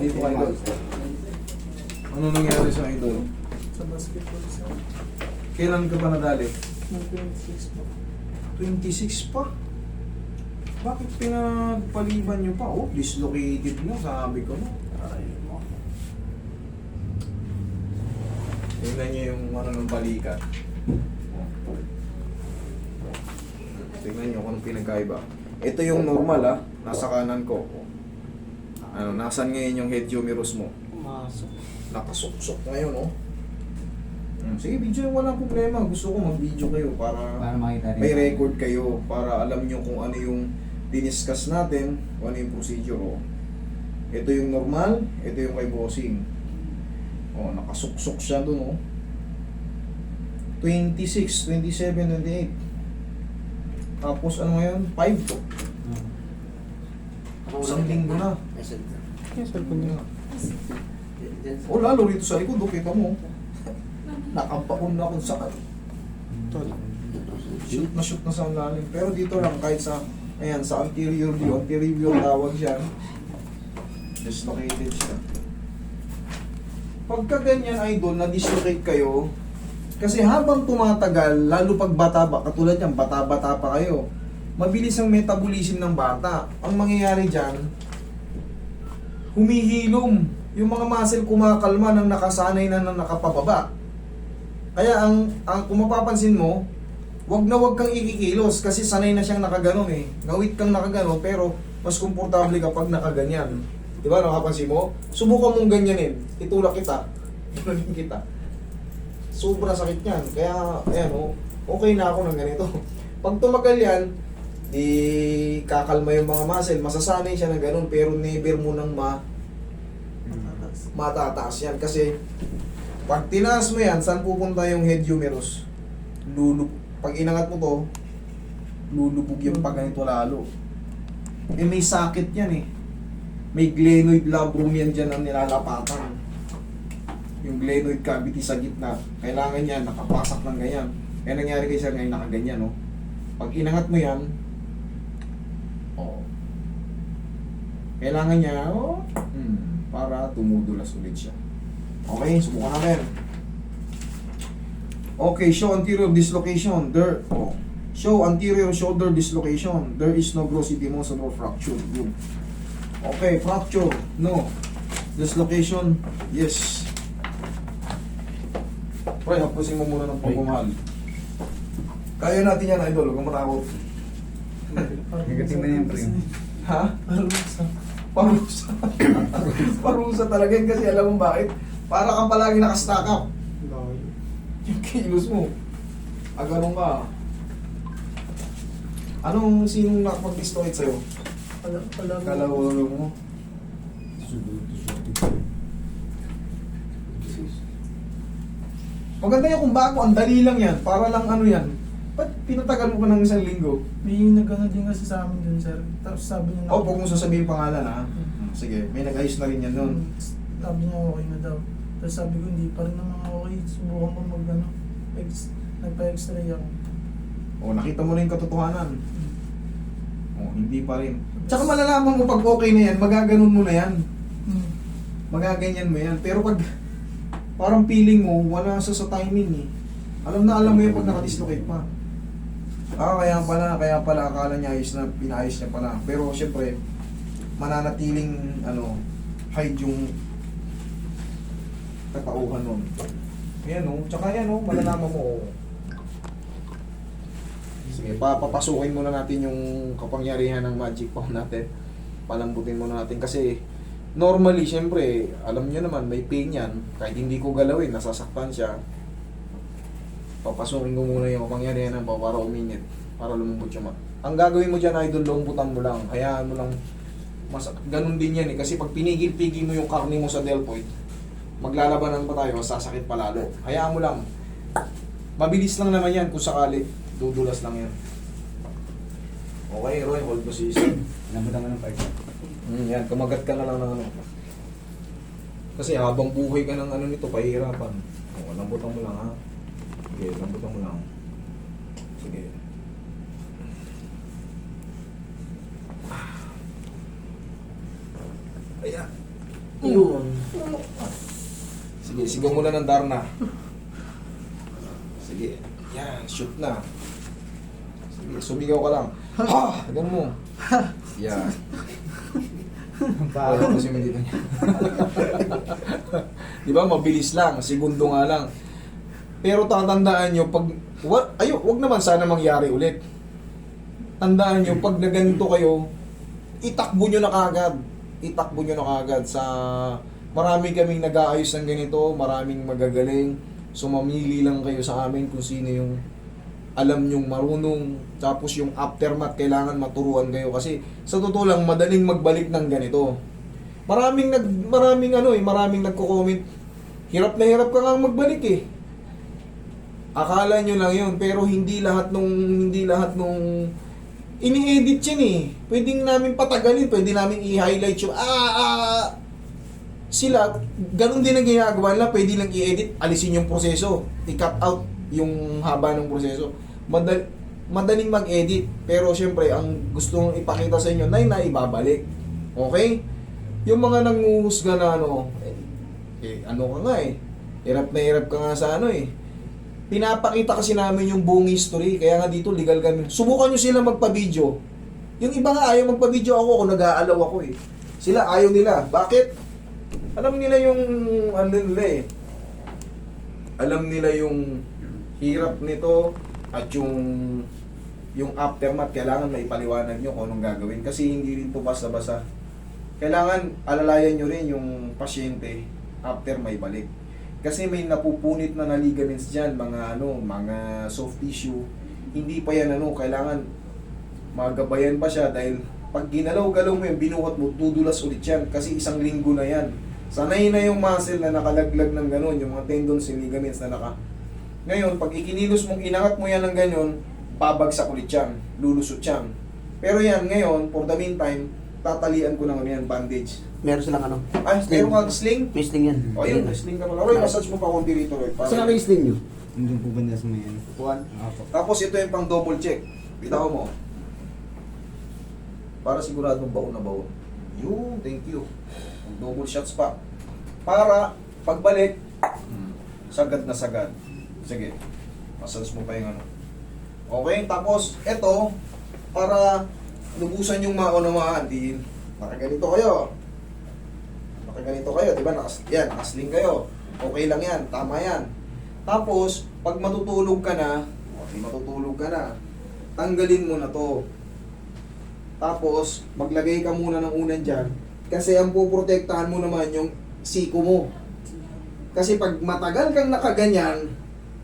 dito kay Idol. Ano nangyari sa Idol? Sa basketball sa Kailan ka pa nadali? ng 26 po. 26 pa? Bakit pinagpaliban nyo pa? Oh, dislocated na, sabi ko na. Ay, mo. Tingnan nyo yung ano ng balikat. Tingnan nyo kung anong pinagkaiba. Ito yung normal ha, nasa kanan ko. Ano, nasan ngayon yung head humerus mo? Pumasok. Nakasuksok ngayon oh. Sige, video yung walang problema. Gusto ko mag-video kayo para makita rin. may record kayo. Para alam nyo kung ano yung diniscuss natin, kung ano yung procedure oh. Ito yung normal, ito yung kay bossing. Oh, nakasuksok siya dun oh. 26, 27, 28. Tapos ano ngayon? 5 to. Isang linggo na. Yung cellphone niya. O lalo rito sa likod, oh, kita mo. Nakabaon na kung saan. Tol. Shoot na sa lalim. Pero dito lang, kahit sa, ayan, sa anterior view, anterior view ang tawag siya. Dislocated siya. Pagka ganyan, idol, na-dislocate kayo, kasi habang tumatagal, lalo pag bata ba, katulad yan, bata-bata pa kayo, mabilis ang metabolism ng bata. Ang mangyayari dyan, humihilom. Yung mga muscle kumakalma nang nakasanay na nakapababa. Kaya kung mapapansin mo, wag na wag kang ikikilos kasi sanay na siyang nakaganon eh. Ngawit kang nakaganon pero mas komportable kapag nakaganyan. Di ba, nakapansin mo? Subukan mong ganyanin. Itulak kita. Itulak kita. Sobra sakit yan. Kaya, ayan oh, okay na ako ng ganito. Pag tumagal yan, di kakalma yung mga muscle, masasanay siya na ganun, pero never mo nang matataas yan. Kasi, pag tinaas mo yan, saan pupunta yung head humerus? Pag inangat mo to, lulubog yung pag ganito lalo. Eh may sakit yan eh. May glenoid labrum yan dyan ang nilalapatan. Yung glenoid cavity sa gitna. Kailangan yan, nakapasak ng ganyan. Kaya nangyari kay sir ngayon nakaganyan, no? Pag inangat mo yan, oh, kailangan niya, oh, para tumudulas ulit siya. Okay, subukan natin. Okay, show anterior dislocation. There, oh, show anterior shoulder dislocation. There is no gross edemosa nor fracture. Good. Okay, fracture. No. Dislocation. Yes. Try, hapusin mo muna ng pagmamahal. Kaya natin yan, idol. Huwag kang matakot. Negating mo na yung pre. Ha? Parusa. Parusa. Parusa talaga yun kasi alam mo bakit? Para kang palagi nakastack up. Yung kilos mo. Ganun ka. Sinong nakapag-dislocate sa'yo? Kalawalo mo. Maganda yan kung bago, ang dali lang yan. Para lang ano yan. Ba't pinatagal mo pa ng isang linggo? May nag-ano din kasi sa amin dun, sir. Tapos sabi niya Oh, huwag mong sasabihin pangalan ha. Sige, may nag-ayos na rin yan nun. Sabi niya okay na daw. Tapos sabi ko hindi pa rin naman okay. Subukan ko mag-ano. Nagpa-x-ray ako. Oh, nakita mo na yung katotohanan. Oh, hindi pa rin. Tsaka malalaman mo pag okay na yan, magaganon mo na yan. Magaganyan mo yan. Pero pag parang feeling mo, wala sa timing eh. Alam mo yun pag nakadislocate pa. Kaya pala akala niya ayos na, pinayos niya pala. Pero syempre, mananatiling hide yung katauhan nun. Yan o, tsaka yan o, malalaman mo. Sige, papapasukin muna natin yung kapangyarihan ng magic palm natin. Palambutin muna natin kasi normally, syempre, alam niyo naman, may pain yan. Kahit hindi ko galawin, nasasaktan siya. Papasukin ko muna yung kapangyarihan ng para uminit, para lumambot yung ang gagawin mo dyan, idol, lumbutan mo lang. Hayaan mo lang. Ganun din yan eh. Kasi pag pinigil-pigil mo yung karne mo sa deltoid, maglalabanan pa tayo, sasakit pa lalo. Hayaan mo lang. Mabilis lang naman yan kung sakali. Dudulas lang yan. Okay, Roy, hold position. Lambutan mo ng part. Yan, kumagat ka na lang ng Kasi habang buhay ka ng nito, pahihirapan. Lambutan mo lang ha. Sige, lambutan mo lang. Sige. Ayan. Yun. Sige, sigaw mo na ng Darna. Sige. Yan, shoot na. Sige, sumigaw ka lang. Ha! Ganun mo. Yan. Wala ko si dito niya. Di ba, mabilis lang. Segundo nga lang. Pero tatandaan nyo, pag... wag naman sana mangyari ulit. Tandaan nyo, pag naganito kayo, itakbo nyo na kagad. Itakbo nyo na kagad sa... Marami kaming nag-aayos ng ganito, maraming magagaling. So mamili lang kayo sa amin kung sino yung alam nyong marunong. Tapos yung aftermath, kailangan maturuan kayo. Kasi sa totoo lang, madaling magbalik ng ganito. Maraming nagko-comment. Hirap na hirap ka nga magbalik eh. Akala nyo lang yun, pero hindi lahat nung ini-edit yan eh. Pwedeng namin patagalin, pwede namin i-highlight yung sila, ganun din ang ginagawa nila, pwede lang i-edit, alisin yung proseso, i-cut out yung haba ng proseso. Madaling mag-edit, pero syempre, ang gustong ipakita sa inyo, na ibabalik. Okay? Yung mga nanguhusga na ano ka nga eh, hirap na hirap ka nga sa pinapakita kasi namin yung buong history, kaya nga dito legal kami. Subukan nyo sila magpa-video. Yung iba nga ayaw magpa-video ako nag-aalaw ako eh. Sila ayaw nila. Bakit? Alam nila yung alam nila yung hirap nito at yung aftermath, kailangan may paliwanag nyo kung anong gagawin kasi hindi rin to basta-basta. Kailangan alalayan nyo rin yung pasyente after may balik. Kasi may napupunit na ligaments dyan, mga soft tissue. Hindi pa yan kailangan magabayan pa siya dahil pag ginalaw-galaw mo yan, binuhat mo, dudulas ulit yan kasi isang linggo na yan. Sanay na yung muscle na nakalaglag ng gano'n, yung mga tendons and ligaments na Ngayon, pag ikinilos mong inangat mo yan ng gano'n, babagsak ulit yan, lulusot yan. Pero yan, ngayon, for the meantime, tatalian ko na yan, bandage. Meron silang Ay, meron kang sling? May sling yan. O yun, sling ka pala. Roy, massage mo pa konti rito, Roy. Saan kayo sling nyo? Hindi po banda sa may ano. Kuhan. Apo. Tapos ito yung pang double check. Bitaw mo. Para siguradong baon na baon. Yun, thank you. Double shots pa. Para pagbalik, sagad na sagad. Sige. Massage mo pa yung Okay, tapos ito, para lubusan yung maunawaan. Nakaganito kayo. Nakaganito kayo, di ba? Nakasling kayo. Okay lang yan, tama yan. Tapos, pag matutulog ka na, tanggalin mo na to. Tapos, maglagay ka muna ng unan dyan. Kasi ang puprotektahan mo naman yung siko mo. Kasi pag matagal kang nakaganyan,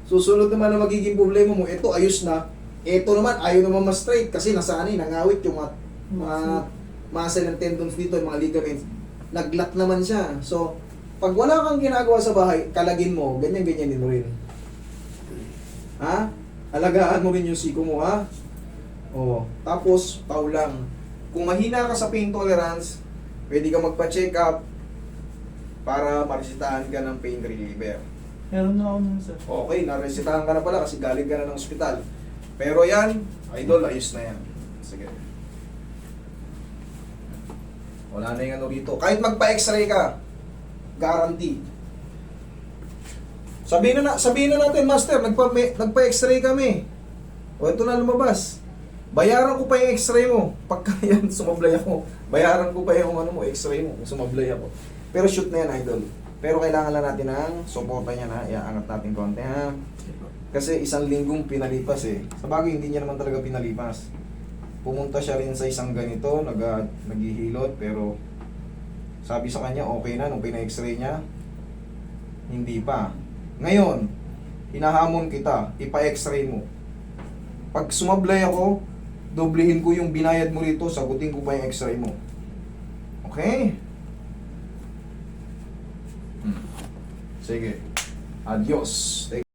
susunod naman na magiging problema mo, ito ayos na. Ito naman, ayaw naman ma-straight kasi nasanay, nangawit yung mga muscle and tendons dito, yung mga ligaments. Naglock naman siya. So, pag wala kang ginagawa sa bahay, kalagin mo, ganyan-ganyan din mo rin. Ha? Alagaan mo rin yung siko mo, ha? O, tapos, pau lang. Kung mahina ka sa pain tolerance, pwede ka magpa-check up para maresitahan ka ng pain reliever. Meron na ako nun, sir. Okay, naresitahan ka na pala kasi galing ka na ng ospital. Pero yan, idol, ayos na yan. Sige. Wala na yung rito. Kahit magpa-x-ray ka, guarantee. Sabihin na natin, master, nagpa-x-ray kami. O ito na lumabas. Bayaran ko pa yung x-ray mo. Pagka yan, sumablay ako. Bayaran ko pa yung x-ray mo. Sumablay ako. Pero shoot na yan, idol. Pero kailangan lang natin ng suporta niya na. Iaangat natin konti, ha? Kasi isang linggong pinalipas eh. Sa bagay, hindi niya naman talaga pinalipas. Pumunta siya rin sa isang ganito, naghihilot, pero sabi sa kanya, okay na, nung pina-x-ray niya, hindi pa. Ngayon, hinahamon kita, ipa-x-ray mo. Pag sumablay ako, doblehin ko yung binayad mo rito, sagutin ko pa yung x-ray mo. Okay? Sige. Adios.